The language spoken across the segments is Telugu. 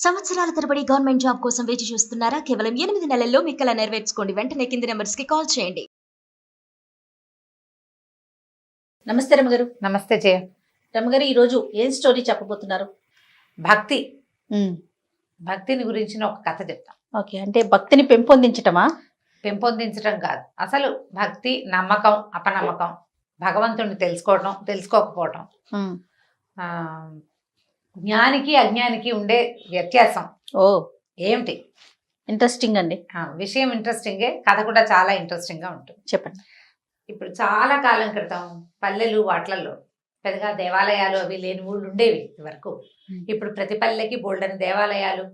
సంవత్సరాల తరబడి గవర్నమెంట్ జాబ్ కోసం వేచి చూస్తున్నారా? కేవలం 8 నెలల్లో మీ కల నెరవేర్చుకోండి. వెంటనే కింది నంబర్స్‌కి కాల్ చేయండి. నమస్తే రమగారు. నమస్తే జయ. రమగారు, ఈరోజు ఏం స్టోరీ చెప్పబోతున్నారు? భక్తి భక్తిని గురించిన ఒక కథ చెప్తాం. ఓకే, అంటే భక్తిని పెంపొందించటమా? పెంపొందించడం కాదు, అసలు భక్తి, నమ్మకం, అపనమ్మకం, భగవంతుడిని తెలుసుకోవడం, తెలుసుకోకపోవడం, ఆ, జ్ఞానికి అజ్ఞానికి ఉండే వ్యత్యాసం ఓ ఏమిటి? ఇంట్రెస్టింగ్ అండి. విషయం ఇంట్రెస్టింగే, కథ కూడా చాలా ఇంట్రెస్టింగ్ గా ఉంటుంది. చెప్పండి. ఇప్పుడు చాలా కాలం క్రితం పల్లెలు వాట్లల్లో పెద్దగా దేవాలయాలు అవి లేని ఊళ్ళు ఉండేవి వరకు. ఇప్పుడు ప్రతి పల్లెకి బోల్డని దేవాలయాలు,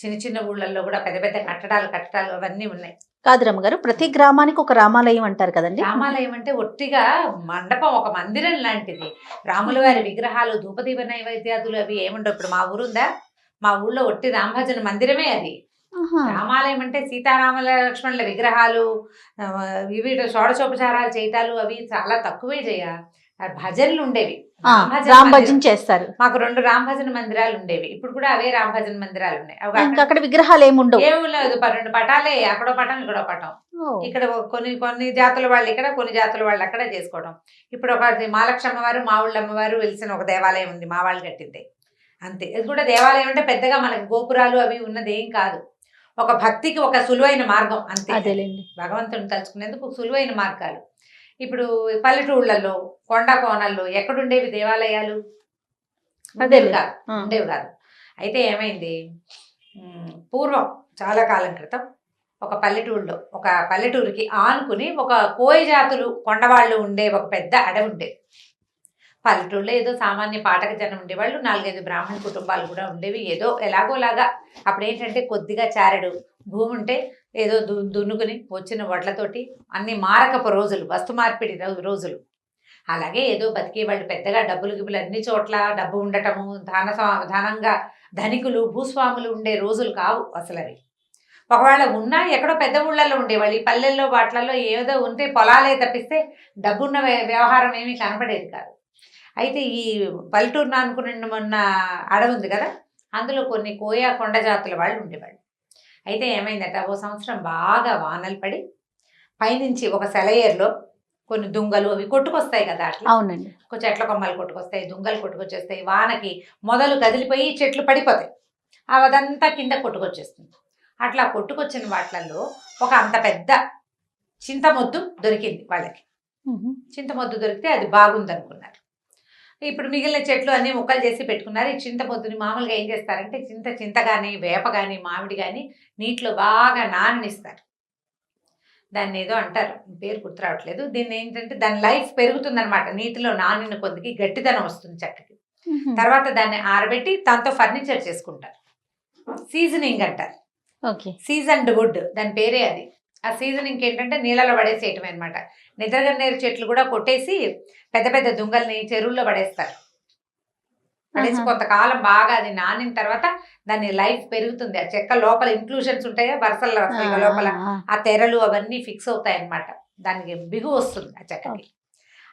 చిన్న చిన్న ఊళ్ళల్లో కూడా పెద్ద పెద్ద కట్టడాలు అవన్నీ ఉన్నాయి. కాదు రమగారు, ప్రతి గ్రామానికి ఒక రామాలయం అంటారు కదండి. రామాలయం అంటే ఒట్టిగా మండపం, ఒక మందిరం లాంటిది. రాముల వారి విగ్రహాలు, ధూపదీప నైవేద్యాదులు అవి ఏముండవు. ఇప్పుడు మా ఊరుందా, మా ఊళ్ళో ఒట్టి రామభజన మందిరమే అది. రామాలయం అంటే సీతారాముల లక్ష్మణుల విగ్రహాలు, ఇవి షోడశోపచారాలు చేయటాలు అవి చాలా తక్కువే చేయ. భజనలు ఉండేవి, రామ్ భజన చేస్తారు. మాకు 2 రామభజన మందిరాలు ఉండేవి. ఇప్పుడు కూడా అవే రామభజన మందిరాలు ఉన్నాయి. అక్కడ విగ్రహాలు ఏముండవు, ఏమి లేదు. 2 పటాలే, అక్కడో పటం ఇక్కడో పటం. ఇక్కడ కొన్ని జాతుల వాళ్ళు ఇక్కడ, కొన్ని జాతుల వాళ్ళు అక్కడ చేసుకోవడం. ఇప్పుడు ఒక మహాలక్ష్మి వారు, మా ఊళ్ళ అమ్మవారు వెలిసిన ఒక దేవాలయం ఉంది, మా వాళ్ళు కట్టింది అంతే. ఇది కూడా దేవాలయం అంటే పెద్దగా మనకి గోపురాలు అవి ఉన్నది ఏం కాదు. ఒక భక్తికి ఒక సులువైన మార్గం అంతే. భగవంతుని తలుచుకునేందుకు సులువైన మార్గాలు. ఇప్పుడు పల్లెటూళ్ళల్లో, కొండ కోనల్లో ఎక్కడుండేవి దేవాలయాలు? ఉండేవి కాదు. అయితే ఏమైంది, పూర్వం చాలా కాలం క్రితం ఒక పల్లెటూరికి ఆనుకుని ఒక కోయ జాతులు కొండవాళ్ళు ఉండే ఒక పెద్ద అడవి ఉండేది. పల్లెటూళ్ళలో ఏదో సామాన్య పాఠక జనం ఉండేవాళ్ళు, 4-5 బ్రాహ్మణ కుటుంబాలు కూడా ఉండేవి. ఏదో ఎలాగోలాగా అప్పుడు ఏంటంటే కొద్దిగా చారెడు భూమి ఉంటే ఏదో దున్నుకుని వచ్చిన వడ్లతోటి అన్ని మారకపు రోజులు, వస్తు మార్పిడి రోజులు. అలాగే ఏదో బతికేవాళ్ళు. పెద్దగా డబ్బులు గిబ్బులు అన్ని చోట్ల డబ్బు ఉండటము, ధనంగా ధనికులు భూస్వాములు ఉండే రోజులు కావు అసలు అవి. ఒకవేళ ఉన్నా ఎక్కడో పెద్ద ఊళ్ళల్లో ఉండేవాళ్ళు. ఈ పల్లెల్లో వాటిలలో ఏదో ఉంటే పొలాలే తప్పిస్తే డబ్బున్న వ్యవహారం ఏమీ కనపడేది కాదు. అయితే ఈ పల్లెటూరును అనుకున్న మొన్న అడవి ఉంది కదా, అందులో కొన్ని కోయా కొండ జాతుల వాళ్ళు ఉండేవాళ్ళు. అయితే ఏమైందట, ఓ సంవత్సరం బాగా వానలు పడి పైనుంచి ఒక సెలయేరులో కొన్ని దుంగలు అవి కొట్టుకొస్తాయి కదా అట్లా. అవునండి. ఒక చెట్ల కొమ్మలు కొట్టుకొస్తాయి, దుంగలు కొట్టుకొచ్చేస్తాయి. వానకి మొదలు కదిలిపోయి చెట్లు పడిపోతాయి, అదంతా కింద కొట్టుకొచ్చేస్తుంది. అట్లా కొట్టుకొచ్చిన వాటిల్లో ఒక అంత పెద్ద చింతమొద్దు దొరికింది వాళ్ళకి. చింతమొద్దు దొరికితే అది బాగుంది అనుకున్నారు. ఇప్పుడు మిగిలిన చెట్లు అన్ని ముక్కలు చేసి పెట్టుకున్నారు. ఈ చింతమొద్దుని మామూలుగా ఏం చేస్తారంటే చింత కానీ, వేప కానీ, మామిడి కానీ నీటిలో బాగా నాననిస్తారు. దాన్ని ఏదో అంటారు, పేరు గుర్తు రావట్లేదు. దీన్ని ఏంటంటే దాని లైఫ్ పెరుగుతుందనమాట. నీటిలో నానిన కొద్దికి గట్టిదనం వస్తుంది చెక్కకి. తర్వాత దాన్ని ఆరబెట్టి దాంతో ఫర్నిచర్ చేసుకుంటారు. సీజనింగ్ అంటారు. సీజన్డ్ వుడ్ దాని పేరే అది. ఆ సీజనింగ్ ఏంటంటే నీళ్ళలో పడేసేయటమే అనమాట. నిద్రగన్నేరు చెట్లు కూడా కొట్టేసి పెద్ద పెద్ద దుంగల్ని చెరువుల్లో పడేస్తారు. పడేసి కొంతకాలం బాగా అది నానిన తర్వాత దాని లైఫ్ పెరుగుతుంది. ఆ చెక్క లోపల ఇంక్లూషన్స్ ఉంటాయా, వరుసల్లో లోపల ఆ తెరలు అవన్నీ ఫిక్స్ అవుతాయి అనమాట. దానికి బిగు వస్తుంది ఆ చెక్కకి.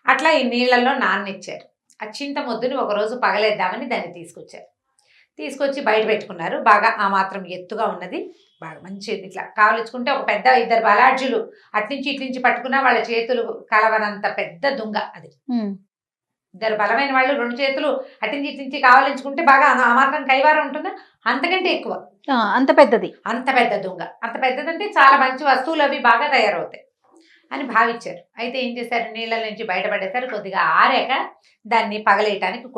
అట్లా ఈ నీళ్లలో నాననిచ్చారు. ఆ చింతమొద్దుని ఒకరోజు పగలేద్దామని దాన్ని తీసుకొచ్చి బయట పెట్టుకున్నారు. బాగా ఆ మాత్రం ఎత్తుగా ఉన్నది, బాగా మంచిది. ఇట్లా కావలించుకుంటే ఒక పెద్ద 2 బలాఢ్యులు అట్నుంచి ఇట్నుంచి పట్టుకున్నా వాళ్ళ చేతులు కలవనంత పెద్ద దుంగ అది. 2 బలమైన వాళ్ళు 2 చేతులు అట్నుంచి ఇట్నుంచి కావలించుకుంటే బాగా ఆ మాత్రం కైవారం ఉంటుందా, అంతకంటే ఎక్కువ. అంత పెద్దది, అంత పెద్ద దుంగ. అంత పెద్దదంటే చాలా మంచి వస్తువులు అవి బాగా తయారవుతాయి అని భావించారు. అయితే ఏం చేశారు, నీళ్ళ నుంచి బయటపడేసారు. కొద్దిగా ఆరాక దాన్ని పగలేయటానికి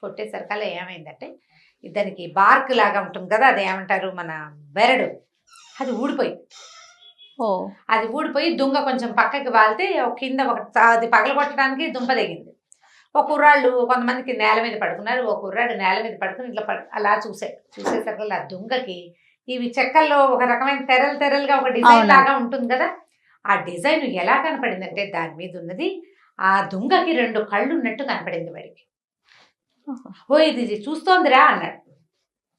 కొట్టేసరికల్లా ఏమైందంటే దానికి బార్క్ లాగా ఉంటుంది కదా, అది ఏమంటారు మన బెరడు, అది ఊడిపోయింది. అది ఊడిపోయి దుంగ కొంచెం పక్కకి వాలితే కింద అది పగలగొట్టడానికి దుంప దిగింది. ఒక కుర్రాళ్ళు కొంతమందికి నేల మీద పడుకున్నారు. ఒక కుర్రాడు నేల మీద పడుకుని ఇట్లా అలా చూసేసరికి ఆ దుంగకి ఇవి చెక్కల్లో ఒక రకమైన తెరలుగా ఒక డిజైన్ లాగా ఉంటుంది కదా, ఆ డిజైన్ ఎలా కనపడిందంటే దాని మీద ఉన్నది ఆ దుంగకి 2 కళ్ళు ఉన్నట్టు కనపడింది వాడికి. ఓ ఇది చూస్తోందిరా అన్నాడు.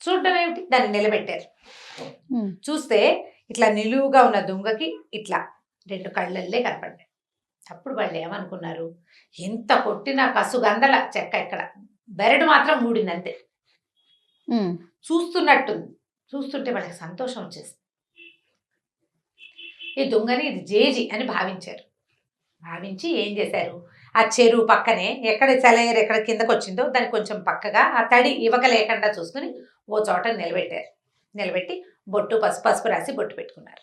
చూడటం ఏమిటి, దాన్ని నిలబెట్టారు. చూస్తే ఇట్లా నిలువుగా ఉన్న దుంగకి ఇట్లా 2 కళ్ళల్లే కనపడ్డాయి. అప్పుడు వాళ్ళు ఏమనుకున్నారు, ఎంత కొట్టినా కసుగందల చెక్క, ఇక్కడ బెరడు మాత్రం ఊడిందంతే. చూస్తున్నట్టుంది. చూస్తుంటే వాళ్ళకి సంతోషం వచ్చేసింది. ఈ దొంగని ఇది జేజి అని భావించారు. భావించి ఏం చేశారు, ఆ చెరువు పక్కనే ఎక్కడ సెలయేరు ఎక్కడ కిందకు వచ్చిందో దానికి కొంచెం పక్కగా ఆ తడి ఇవక లేకుండా చూసుకుని ఓ చోట నిలబెట్టారు. నిలబెట్టి బొట్టు పసుపు రాసి బొట్టు పెట్టుకున్నారు.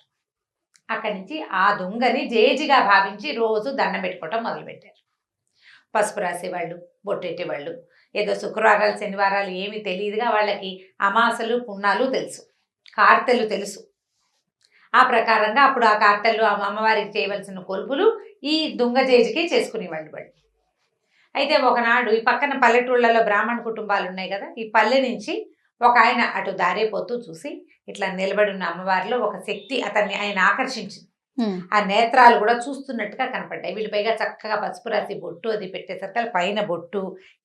అక్కడి నుంచి ఆ దొంగని జేజిగా భావించి రోజు దండం పెట్టుకోవటం మొదలుపెట్టారు. పసుపు రాసేవాళ్ళు, బొట్టు పెట్టేవాళ్ళు. ఏదో శుక్రవారాలు శనివారాలు ఏమీ తెలియదుగా వాళ్ళకి. అమాసలు పున్నాలు తెలుసు, కార్తెలు తెలుసు. ఆ ప్రకారంగా అప్పుడు ఆ కార్తెలు అమ్మవారికి చేయవలసిన కొలుపులు ఈ దొంగ జేజికే చేసుకునేవాళ్ళు వాళ్ళు. అయితే ఒకనాడు ఈ పక్కన పల్లెటూళ్ళలో బ్రాహ్మణ కుటుంబాలు ఉన్నాయి కదా, ఈ పల్లె నుంచి ఒక ఆయన అటు దారేపోతూ చూసి ఇట్లా నిలబడి ఉన్న అమ్మవారిలో ఒక శక్తి అతన్ని ఆయన ఆకర్షించింది. ఆ నేత్రాలు కూడా చూస్తున్నట్టుగా కనపడ్డాయి. వీళ్ళు పైగా చక్కగా పసుపు రాసి బొట్టు అది పెట్టేసరికి పైన బొట్టు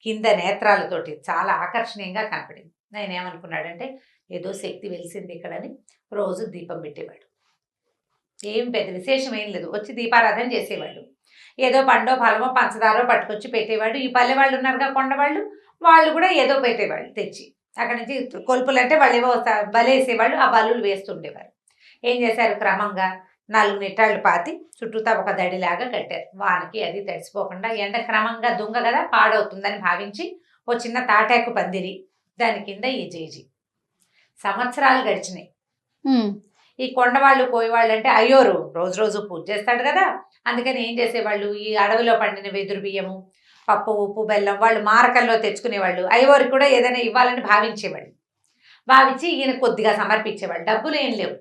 కింద నేత్రాలతోటి చాలా ఆకర్షణీయంగా కనపడింది. ఆయన ఏమనుకున్నాడంటే ఏదో శక్తి వెలిసింది ఇక్కడని రోజు దీపం పెట్టేవాడు. ఏం పెద్ద విశేషం ఏం లేదు, వచ్చి దీపారాధన చేసేవాడు. ఏదో పండో ఫలమో పంచదారో పట్టుకొచ్చి పెట్టేవాడు. ఈ పల్లె వాళ్ళు ఉన్నారుగా కొండవాళ్ళు, వాళ్ళు కూడా ఏదో పెట్టేవాళ్ళు తెచ్చి. అక్కడి నుంచి కొలుపులు అంటే వాళ్ళు ఏవో బలేసేవాళ్ళు, ఆ బలులు వేస్తుండేవారు. ఏం చేశారు, క్రమంగా 4 నిట్టాళ్ళు పాతి చుట్టూతా ఒక దడిలాగా కట్టారు. వానకి అది తడిసిపోకుండా. ఎండ క్రమంగా దొంగ కదా పాడవుతుందని భావించి ఓ చిన్న తాటాకు పందిరి, దాని కింద ఈ జేజి. సంవత్సరాలు గడిచినాయి. ఈ కొండవాళ్ళు పోయేవాళ్ళు అంటే అయ్యోరు రోజు రోజు పూజ చేస్తాడు కదా, అందుకని ఏం చేసేవాళ్ళు, ఈ అడవిలో పండిన వెదురు బియ్యము, పప్పు, ఉప్పు, బెల్లం వాళ్ళు మారకల్లో తెచ్చుకునేవాళ్ళు. అయ్యోరికి కూడా ఏదైనా ఇవ్వాలని భావించేవాళ్ళు. భావించి ఈయన కొద్దిగా సమర్పించేవాళ్ళు. డబ్బులు ఏం లేవు,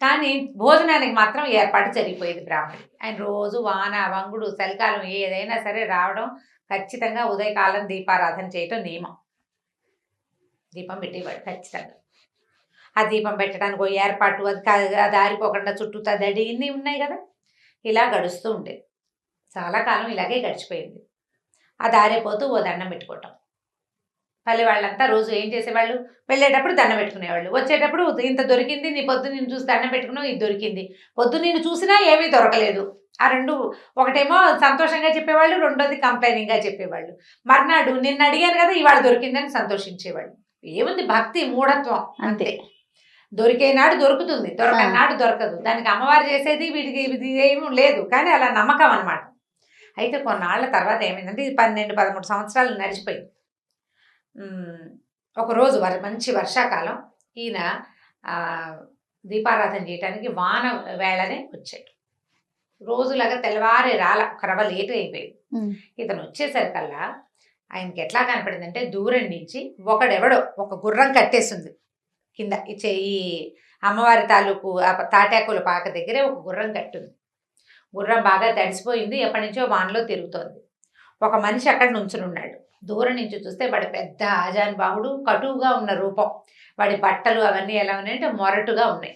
కానీ భోజనానికి మాత్రం ఏర్పాటు జరిగిపోయేది బ్రాహ్మణుడికి. ఆయన రోజు వాన వంగుడు చలికాలం ఏదైనా సరే రావడం, ఖచ్చితంగా ఉదయకాలం దీపారాధన చేయటం నియమం. దీపం పెట్టేవాడు ఖచ్చితంగా. ఆ దీపం పెట్టడానికి ఓ ఏర్పాటు, అది ఆరిపోకుండా చుట్టూతా దడి ఇన్ని ఉన్నాయి కదా, ఇలా గడుస్తూ ఉండేది. చాలా కాలం ఇలాగే గడిచిపోయింది. ఆ దారిపోతూ ఓ దండం పెట్టుకోవటం. పల్లె వాళ్ళంతా రోజు ఏం చేసేవాళ్ళు, వెళ్ళేటప్పుడు దండం పెట్టుకునేవాళ్ళు, వచ్చేటప్పుడు ఇంత దొరికింది, నీ పొద్దు నేను చూసి దండం పెట్టుకున్నావు, ఇది దొరికింది. పొద్దు నేను చూసినా ఏమీ దొరకలేదు. ఆ రెండు, ఒకటేమో సంతోషంగా చెప్పేవాళ్ళు, రెండోది కంప్లైనింగ్గా చెప్పేవాళ్ళు. మర్నాడు నిన్ను అడిగాను కదా ఇవాళ దొరికిందని సంతోషించేవాళ్ళు. ఏముంది, భక్తి మూఢత్వం అంతే. దొరికే నాడు దొరుకుతుంది, దొరకని నాడు దొరకదు. దానికి అమ్మవారు చేసేది వీడికి ఇది ఏమీ లేదు, కానీ అలా నమ్మకం అనమాట. అయితే కొన్నాళ్ళ తర్వాత ఏమైందంటే, ఇది 12-13 సంవత్సరాలు నడిచిపోయింది. ఒకరోజు మంచి వర్షాకాలం, ఈయన దీపారాధన చేయడానికి వాన వేళనే వచ్చాడు. రోజులాగా తెల్లవారే రాల, కరవ లేటు అయిపోయింది. ఇతను వచ్చేసరికల్లా ఆయనకి ఎట్లా కనపడిందంటే, దూరం నుంచి ఒకడెవడో ఒక గుర్రం కట్టేసింది కింద. ఈ అమ్మవారి తాలూకు తాటాకుల పాక దగ్గరే ఒక గుర్రం కట్టుంది. గుర్రం బాగా తడిసిపోయింది, ఎప్పటి నుంచో వానలో తిరుగుతోంది. ఒక మనిషి అక్కడ నుంచుని ఉన్నాడు. దూరం నుంచి చూస్తే వాడి పెద్ద ఆజానుబాహుడు, కటువుగా ఉన్న రూపం. వాడి బట్టలు అవన్నీ ఎలా ఉన్నాయంటే మొరటుగా ఉన్నాయి.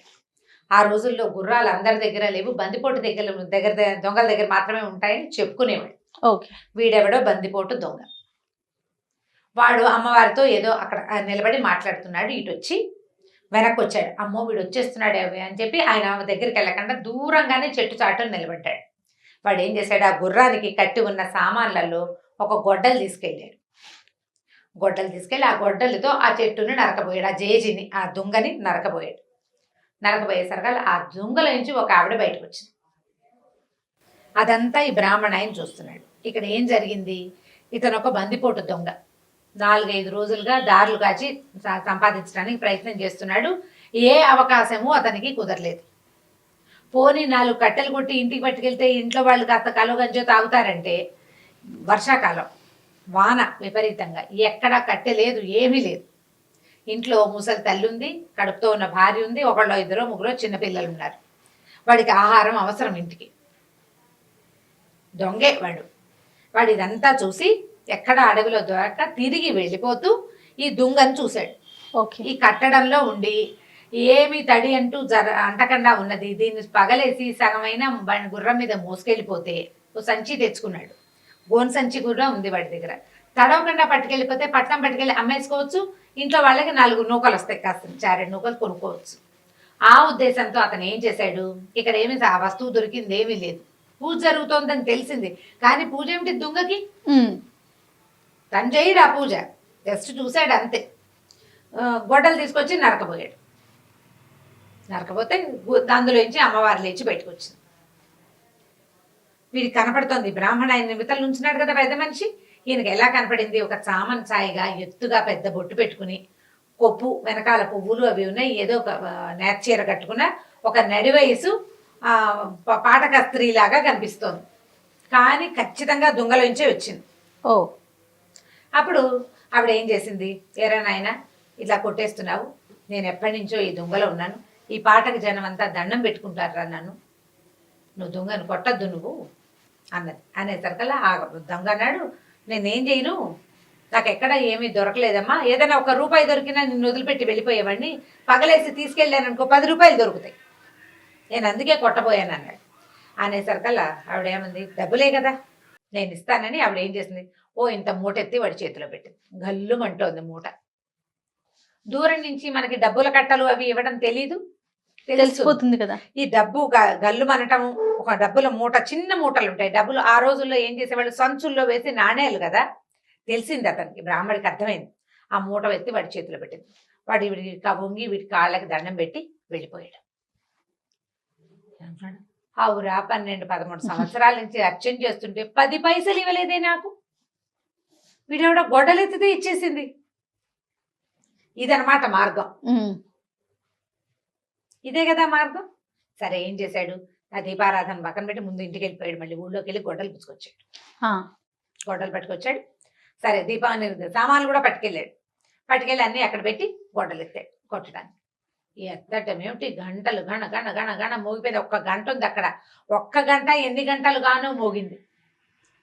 ఆ రోజుల్లో గుర్రాలు అందరి దగ్గర లేవు, బందిపోటు దగ్గర దొంగల దగ్గర మాత్రమే ఉంటాయని చెప్పుకునేవాడు. వీడెవడో బందిపోటు దొంగ. వాడు అమ్మవారితో ఏదో అక్కడ నిలబడి మాట్లాడుతున్నాడు. ఇటు వచ్చి వెనక్కి వచ్చాడు. అమ్మో వీడు వచ్చేస్తున్నాడు అని చెప్పి ఆయన దగ్గరికి వెళ్ళకుండా దూరంగానే చెట్టు చాటును నిలబడ్డాడు. వాడు ఏం చేశాడు, ఆ గుర్రానికి కట్టి ఉన్న సామాన్లలో ఒక గొడ్డలు తీసుకెళ్ళాడు. గొడ్డలు తీసుకెళ్ళి ఆ గొడ్డలతో ఆ చెట్టుని నరకబోయాడు. ఆ జేజిని, ఆ దొంగని నరకబోయాడు. నరకబోయేసరిగా ఆ దొంగల నుంచి ఒక ఆవిడ బయటకు వచ్చింది. అదంతా ఈ బ్రాహ్మణ ఆయన చూస్తున్నాడు. ఇక్కడ ఏం జరిగింది, ఇతను ఒక బందిపోటు దొంగ. 4-5 రోజులుగా దారులు కాచి సంపాదించడానికి ప్రయత్నం చేస్తున్నాడు. ఏ అవకాశము అతనికి కుదరలేదు. పోనీ 4 కట్టెలు కొట్టి ఇంటికి పట్టుకెళ్తే ఇంట్లో వాళ్ళు కాస్త కలువ గంజో తాగుతారంటే, వర్షాకాలం వాన విపరీతంగా, ఎక్కడా కట్టె లేదు, ఏమీ లేదు. ఇంట్లో ముసలి తల్లి ఉంది, కడుపుతో ఉన్న భార్య ఉంది, 1-2-3 చిన్నపిల్లలు ఉన్నారు. వాడికి ఆహారం అవసరం ఇంటికి. దొంగే వాడు ఇదంతా చూసి ఎక్కడ అడవిలో దొరక్క తిరిగి వెళ్ళిపోతూ ఈ దొంగను చూశాడు. ఈ కట్టడంలో ఉండి ఏమి తడి అంటూ అంటకుండా ఉన్నది, దీన్ని పగలేసి సగమైన గుర్రం మీద మోసుకెళ్ళిపోతే ఓ సంచి తెచ్చుకున్నాడు. గోన్ సంచి కూడా ఉంది వాడి దగ్గర. తడవకుండా పట్టుకెళ్ళిపోతే పట్నం పట్టుకెళ్ళి అమ్మేసుకోవచ్చు, ఇంట్లో వాళ్ళకి 4 నూకలు వస్తాయి, కాస్త 2 నూకలు కొనుక్కోవచ్చు. ఆ ఉద్దేశంతో అతను ఏం చేశాడు, ఇక్కడ ఏమి ఆ వస్తువు దొరికింది ఏమీ లేదు, పూజ జరుగుతోందని తెలిసింది, కానీ పూజ ఏమిటి దొంగకి, తను చేయడు ఆ పూజ, జస్ట్ చూశాడు అంతే. గొడ్డలు తీసుకొచ్చి నరకబోయాడు. నరకపోతే అందులోంచి అమ్మవారు లేచి బయటకు వచ్చింది. వీడికి కనపడుతోంది బ్రాహ్మణ ఆయన నిమిత్తలు ఉంచున్నాడు కదా పెద్ద మనిషి. ఈయనకి ఎలా కనపడింది? ఒక చామన్ ఛాయిగా ఎత్తుగా పెద్ద బొట్టు పెట్టుకుని, కొప్పు వెనకాల పువ్వులు అవి ఉన్నాయి, ఏదో ఒక నేర్చీర కట్టుకున్న ఒక నడి వయసు పాటక స్త్రీలాగా కనిపిస్తోంది. కానీ ఖచ్చితంగా దొంగలోంచే వచ్చింది. ఓ అప్పుడు ఆవిడ ఏం చేసింది? ఏరా నాయన ఇట్లా కొట్టేస్తున్నావు, నేను ఎప్పటి నుంచో ఈ దొంగలో ఉన్నాను, ఈ పాటకు జనం అంతా దండం పెట్టుకుంటారా నన్ను, నువ్వు దొంగను కొట్టద్దు నువ్వు అన్నది. అనేసరికల్లా ఆ దొంగ అన్నాడు, నేనేం చేయను, నాకు ఎక్కడ ఏమీ దొరకలేదమ్మా, ఏదైనా ₹1 దొరికినా నిన్ను వదిలిపెట్టి వెళ్ళిపోయేవాడిని, పగలేసి తీసుకెళ్ళాను అనుకో ₹10 దొరుకుతాయి, నేను అందుకే కొట్టబోయాను అన్నాడు. అనేసరికల్లా ఆవిడేమంది, డబ్బులే కదా నేను ఇస్తానని ఆవిడ ఏం చేసింది, ఇంత మూట ఎత్తి వాడి చేతిలో పెట్టింది. గల్లుమంటోంది మూట. దూరం నుంచి మనకి డబ్బుల కట్టలు అవి ఇవ్వడం తెలీదు, తెలిసిపోతుంది కదా. ఈ డబ్బు గల్లు మనటము, ఒక డబ్బుల మూట, చిన్న మూటలు ఉంటాయి డబ్బులు. ఆ రోజుల్లో ఏం చేసేవాళ్ళు, సంచుల్లో వేసి నాణేలు కదా. తెలిసింది అతనికి, బ్రాహ్మడికి అర్థమైంది. ఆ మూట ఎత్తి వాడి చేతిలో పెట్టింది. వాడు వీడికి వంగి వీడి కాళ్ళకి దండం పెట్టి వెళ్ళిపోయాడు. ఆవురా 12-13 సంవత్సరాల నుంచి అర్చన చేస్తుంటే 10 పైసలు ఇవ్వలేదే నాకు, వీడెవడ గొడ్డలెత్తితే ఇచ్చేసింది. ఇదనమాట మార్గం. ఇదే కదా మార్గం. సరే ఏం చేశాడు, ఆ దీపారాధన పక్కన పెట్టి ముందు ఇంటికి వెళ్ళిపోయాడు. మళ్ళీ ఊళ్ళోకి వెళ్ళి గొడ్డలు పుచ్చుకొచ్చాడు. గొడ్డలు పట్టుకొచ్చాడు. సరే దీపాన్ని సామాన్లు కూడా పట్టుకెళ్ళి అన్నీ అక్కడ పెట్టి గొడ్డలు ఎత్తాడు కొట్టడానికి. ఎత్తటం ఏమిటి, గంటలు గణ గణ గణ గణ మోగిపోయింది. 1 గంట ఉంది అక్కడ. 1 గంట ఎన్ని గంటలు గానో మోగింది.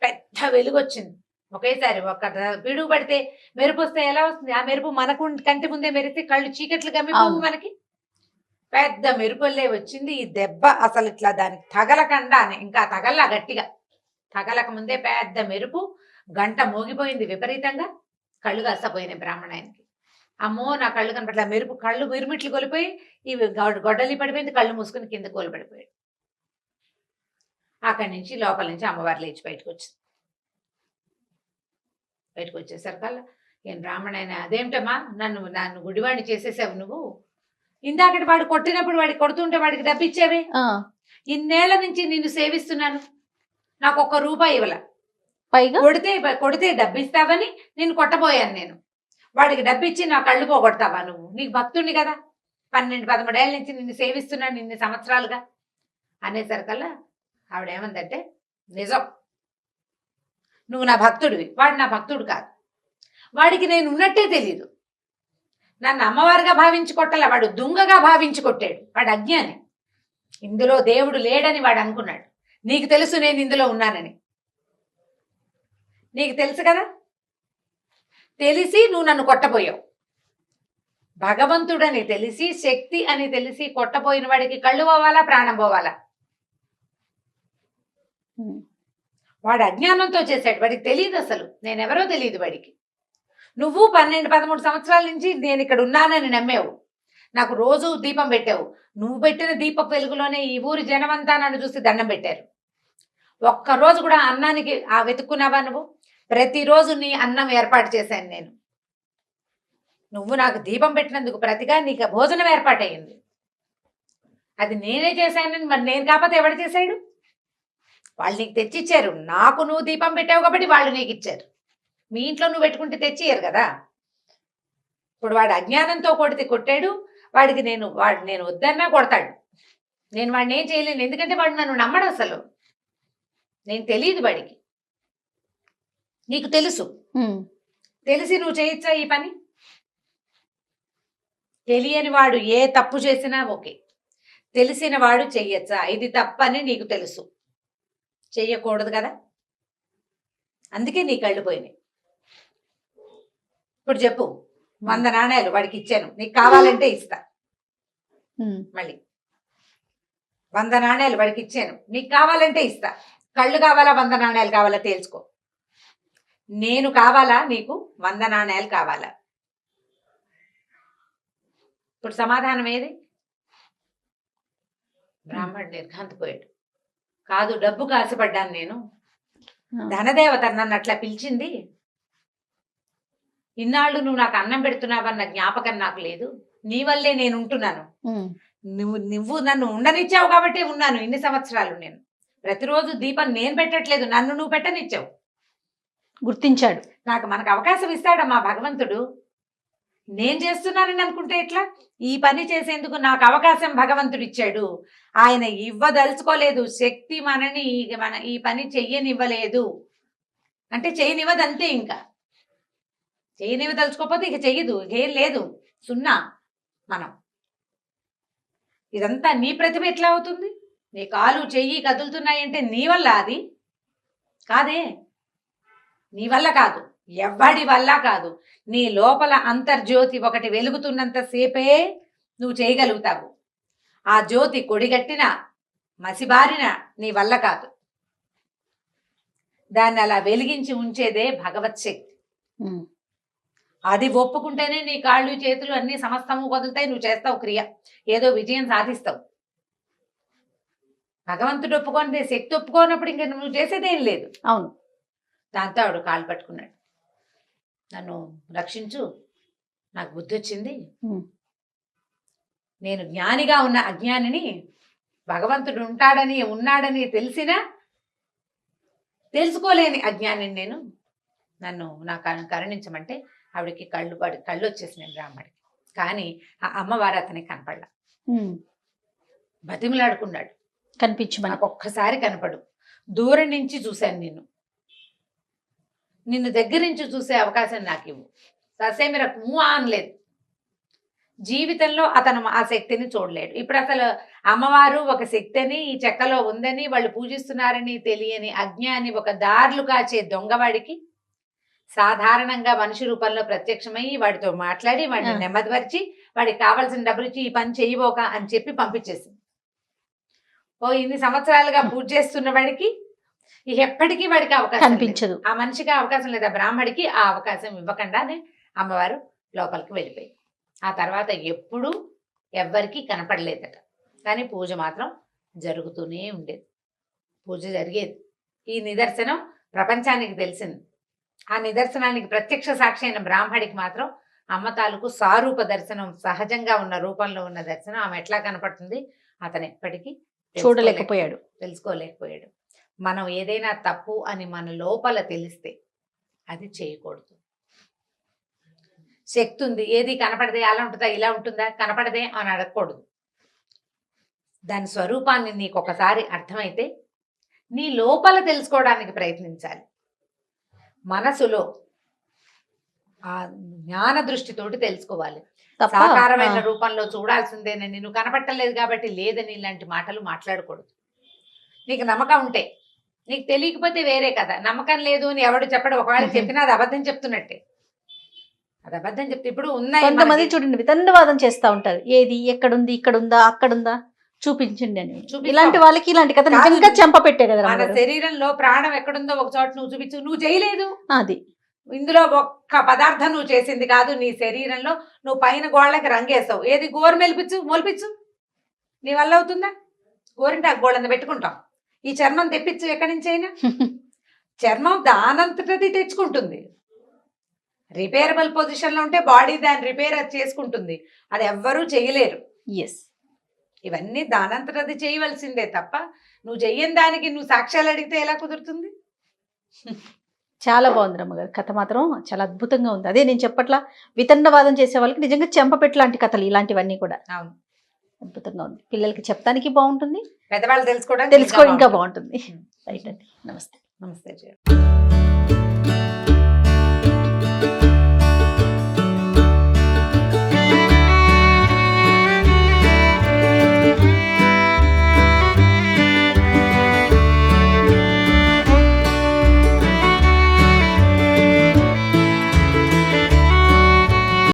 పెద్ద వెలుగు వచ్చింది ఒకేసారి. ఒక్క పిడుగు పడితే మెరుపు వస్తే ఎలా వస్తుంది, ఆ మెరుపు మనకు కంటి ముందే మెరిస్తే కళ్ళు చీకట్లు గమ్మిపోతుంది మనకి. పెద్ద మెరుపుల్లే వచ్చింది. ఈ దెబ్బ అసలు ఇట్లా దానికి తగలకుండానే, ఇంకా తగల్లా గట్టిగా తగలక ముందే పెద్ద మెరుపు, గంట మోగిపోయింది విపరీతంగా. కళ్ళు కాసపోయినాయి బ్రాహ్మణాయనకి. అమ్మో నా కళ్ళు కనపట్ల, మెరుపు కళ్ళు మిరుమిట్లు కొలిపోయి ఇవి గొడ్డలి పడిపోయింది. కళ్ళు మూసుకుని కింద కోలిపడిపోయాడు. అక్కడి నుంచి లోపల నుంచి అమ్మవారు లేచి బయటకు వచ్చింది. బయటకు వచ్చేసరికల్లా ఏం బ్రాహ్మణాయన, అదేమిటమ్మా నన్ను గుడివాడిని చేసేసావు నువ్వు, ఇందాకటి వాడు కొట్టినప్పుడు వాడికి కొడుతుంటే వాడికి డబ్బిచ్చేవే, ఇన్నేళ్ల నుంచి నిన్ను సేవిస్తున్నాను, నాకు ₹1 ఇవ్వాల, పైగా కొడితే డబ్బిస్తావని నిన్ను కొట్టబోయాను నేను, వాడికి డబ్బిచ్చి నా కళ్ళు పోగొడతావా నువ్వు, నీకు భక్తుడిని కదా, 12-13 ఏళ్ళ నుంచి నిన్ను సేవిస్తున్నాను ఇన్ని సంవత్సరాలుగా అనేసరికల్లా ఆవిడేమందంటే, నిజం నువ్వు నా భక్తుడివి, వాడు నా భక్తుడు కాదు, వాడికి నేను ఉన్నట్టే తెలీదు, నన్ను అమ్మవారిగా భావించి కొట్టాల, వాడు దుంగగా భావించి కొట్టాడు, వాడు అజ్ఞాని, ఇందులో దేవుడు లేడని వాడు అనుకున్నాడు, నీకు తెలుసు నేను ఇందులో ఉన్నానని, నీకు తెలుసు కదా, తెలిసి నువ్వు నన్ను కొట్టబోయావు, భగవంతుడని తెలిసి శక్తి అని తెలిసి కొట్టబోయిన వాడికి కళ్ళు పోవాలా ప్రాణం పోవాలా, వాడు అజ్ఞానంతో చేశాడు, వాడికి తెలియదు అసలు నేనెవరో తెలియదు వాడికి. నువ్వు 12-13 సంవత్సరాల నుంచి నేను ఇక్కడ ఉన్నానని నమ్మావు, నాకు రోజు దీపం పెట్టావు, నువ్వు పెట్టిన దీపపు వెలుగులోనే ఈ ఊరి జనమంతా నన్ను చూసి దండం పెట్టారు, ఒక్కరోజు కూడా అన్నానికి వెతుక్కున్నావా నువ్వు, ప్రతిరోజు నీ అన్నం ఏర్పాటు చేశాను నేను, నువ్వు నాకు దీపం పెట్టినందుకు ప్రతిగా నీకు భోజనం ఏర్పాటయ్యింది, అది నేనే చేశానని మరి నేను కాకపోతే ఎవడు చేశాడు, వాళ్ళు నీకు తెచ్చిచ్చారు, నాకు నువ్వు దీపం పెట్టావు కాబట్టి వాళ్ళు నీకు ఇచ్చారు, మీ ఇంట్లో నువ్వు పెట్టుకుంటే తెచ్చియ్యరు కదా. ఇప్పుడు వాడు అజ్ఞానంతో కొట్టాడు, వాడికి నేను వద్దన్నా కొడతాడు, నేను వాడిని ఏం చేయలేను, ఎందుకంటే వాడు నన్ను నమ్మడు అసలు, నేను తెలియదు వాడికి, నీకు తెలుసు, తెలిసి నువ్వు చేయొచ్చా ఈ పని, తెలియని వాడు ఏ తప్పు చేసినా ఓకే, తెలిసిన వాడు చెయ్యొచ్చా, ఇది తప్పని నీకు తెలుసు, చెయ్యకూడదు కదా, అందుకే నీ కళ్ళు పోయినాయి. ఇప్పుడు చెప్పు, 100 నాణేలు వాడికి ఇచ్చాను, నీకు కావాలంటే ఇస్తా, మళ్ళీ 100 నాణేలు వాడికి ఇచ్చాను, నీకు కావాలంటే ఇస్తా, కళ్ళు కావాలా 100 నాణేలు కావాలా తేల్చుకో, నేను కావాలా నీకు 100 నాణేలు కావాలా, ఇప్పుడు సమాధానం ఏది? బ్రాహ్మణుడు నిర్ఘాంతపోయాడు, కాదు డబ్బు కాసిపడ్డాను నేను, ధనదేవత నన్ను అట్లా పిలిచింది, ఇన్నాళ్ళు నువ్వు నాకు అన్నం పెడుతున్నావన్న జ్ఞాపకం నాకు లేదు, నీ వల్లే నేను ఉంటున్నాను, నువ్వు నన్ను ఉండనిచ్చావు కాబట్టి ఉన్నాను ఇన్ని సంవత్సరాలు. నేను ప్రతిరోజు దీపం నేను పెట్టట్లేదు, నన్ను నువ్వు పెట్టనిచ్చావు. గుర్తించాడు. మనకు అవకాశం ఇస్తాడమ్మా భగవంతుడు. నేను చేస్తున్నానని అనుకుంటే ఎట్లా? ఈ పని చేసేందుకు నాకు అవకాశం భగవంతుడు ఇచ్చాడు. ఆయన ఇవ్వదలుచుకోలేదు, శక్తి మనని ఈ పని చెయ్యనివ్వలేదు అంటే చేయనివ్వదు అంతే. ఇంకా చేయనివ్వదలుచుకోకపోతే ఇక చెయ్యదు, ఏం లేదు, సున్నా. మనం ఇదంతా నీ ప్రతిభ ఎట్లా అవుతుంది? నీ కాలు చెయ్యి కదులుతున్నాయంటే నీ వల్ల? అది కాదే, నీ వల్ల కాదు, ఎవ్వడి వల్ల కాదు. నీ లోపల అంతర్జ్యోతి ఒకటి వెలుగుతున్నంత సేపే నువ్వు చేయగలుగుతావు. ఆ జ్యోతి కొడిగట్టిన మసిబారిన నీ వల్ల కాదు. దాన్ని అలా వెలిగించి ఉంచేదే భగవత్ శక్తి. అది ఒప్పుకుంటేనే నీ కాళ్ళు చేతులు అన్ని సమస్తము వదులుతాయి, నువ్వు చేస్తావు క్రియ, ఏదో విజయం సాధిస్తావు. భగవంతుడు ఒప్పుకొని శక్తి ఒప్పుకోనప్పుడు ఇంకా నువ్వు చేసేదేం లేదు. అవును. దాంతో ఆవిడ కాళ్ళు పట్టుకున్నాడు, నన్ను రక్షించు, నాకు బుద్ధి వచ్చింది, నేను జ్ఞానిగా ఉన్న అజ్ఞానిని, భగవంతుడు ఉన్నాడని తెలిసినా తెలుసుకోలేని అజ్ఞానిని నేను, నన్ను నాకు కరుణించమంటే ఆవిడకి కళ్ళు వచ్చేసినాయి బ్రాహ్మడికి. కానీ ఆ అమ్మవారు అతనికి కనపడలా. బతిమలాడుకున్నాడు, కనిపించమని. నాకు ఒక్కసారి కనపడు, దూరం నుంచి చూశాను నిన్ను దగ్గర నుంచి చూసే అవకాశం నాకు ఇవ్వు. ససేమిరకు మూవ్ అనలేదు. జీవితంలో అతను ఆ శక్తిని చూడలేడు. ఇప్పుడు అసలు అమ్మవారు ఒక శక్తిని ఈ చెక్కలో ఉందని వాళ్ళు పూజిస్తున్నారని తెలియని అజ్ఞాని, ఒక దారులు కాచే దొంగవాడికి సాధారణంగా మనిషి రూపంలో ప్రత్యక్షమయ్యి వాడితో మాట్లాడి వాడిని నెమ్మదిపరిచి వాడికి కావాల్సిన డబ్బులు ఇచ్చి ఈ పని చేయబోక అని చెప్పి పంపించేసింది. ఇన్ని సంవత్సరాలుగా పూజ చేస్తున్న వాడికి ఎప్పటికీ వాడికి అవకాశం కనిపించదు. ఆ మనిషికి అవకాశం లేదా, బ్రాహ్మడికి ఆ అవకాశం ఇవ్వకుండానే అమ్మవారు లోపలికి వెళ్ళిపోయి ఆ తర్వాత ఎప్పుడూ ఎవ్వరికీ కనపడలేదట. కానీ పూజ మాత్రం జరుగుతూనే ఉండేది, పూజ జరిగేది. ఈ నిదర్శనం ప్రపంచానికి తెలిసింది. ఆ నిదర్శనానికి ప్రత్యక్ష సాక్షి అయిన బ్రాహ్మడికి మాత్రం అమ్మ తాలూకు సారూప దర్శనం, సహజంగా ఉన్న రూపంలో ఉన్న దర్శనం ఆమె ఎట్లా కనపడుతుంది అతను ఎప్పటికీ చూడలేకపోయాడు, తెలుసుకోలేకపోయాడు. మనం ఏదైనా తప్పు అని మన లోపల తెలిస్తే అది చేయకూడదు. శక్తి ఉంది, ఏది కనపడదే, అలా ఉంటుందా ఇలా ఉంటుందా, కనపడదే అని అడగకూడదు. దాని స్వరూపాన్ని నీకు ఒకసారి అర్థమైతే నీ లోపల తెలుసుకోవడానికి ప్రయత్నించాలి. మనసులో ఆ జ్ఞాన దృష్టితోటి తెలుసుకోవాలి. సాకారమైన రూపంలో చూడాల్సిందేనని, నువ్వు కనపట్టలేదు కాబట్టి లేదని ఇలాంటి మాటలు మాట్లాడకూడదు. నీకు నమ్మకం ఉంటే, నీకు తెలియకపోతే వేరే కదా. నమ్మకం లేదు అని ఎవడు చెప్పడు, ఒకవేళ చెప్పినా అది అబద్ధం చెప్తున్నట్టే. అది అబద్ధం చెప్తే ఇప్పుడు ఉన్నాయి కొంతమంది చూడండి వితండవాదం చేస్తా ఉంటారు, ఏది ఎక్కడుంది, ఇక్కడుందా, అక్కడుందా, చూపించండి అని. ఇలాంటి వాళ్ళకి ఇలాంటి కథ నిజంగా చెంప పెట్టే కదా. మన శరీరంలో ప్రాణం ఎక్కడుందో ఒక చోట నువ్వు చూపించు, నువ్వు చేయలేదు. అది ఇందులో ఒక్క పదార్థం నువ్వు చేసింది కాదు. నీ శరీరంలో నువ్వు పైన గోళ్ళకి రంగేస్తావు, ఏది గోరు మొలిపించు, నీ వల్ల అవుతుందా? గోరింటాకు గోళ్ళని పెట్టుకుంటాం, ఈ చర్మం తెప్పించు ఎక్కడి నుంచి అయినా. చర్మం దానంతటది తెచ్చుకుంటుంది. రిపేరబుల్ పొజిషన్లో ఉంటే బాడీ దాన్ని రిపేర్ చేసుకుంటుంది, అది ఎవ్వరూ చేయలేరు. ఇవన్నీ దానంతటది చేయవలసిందే తప్ప నువ్వు చెయ్యని దానికి నువ్వు సాక్ష్యాలు అడిగితే ఎలా కుదురుతుంది? చాలా బాగుంది రమ్మగారు, కథ మాత్రం చాలా అద్భుతంగా ఉంది. అదే నేను చెప్పట్లా, వితండవాదం చేసే వాళ్ళకి నిజంగా చెంపపెట్టు లాంటి కథలు ఇలాంటివన్నీ కూడా. అవును, అద్భుతంగా ఉంది. పిల్లలకి చెప్తానికి బాగుంటుంది, పెద్దవాళ్ళు తెలుసుకోవడం ఇంకా బాగుంటుంది. రైట్ అండి, నమస్తే. నమస్తే.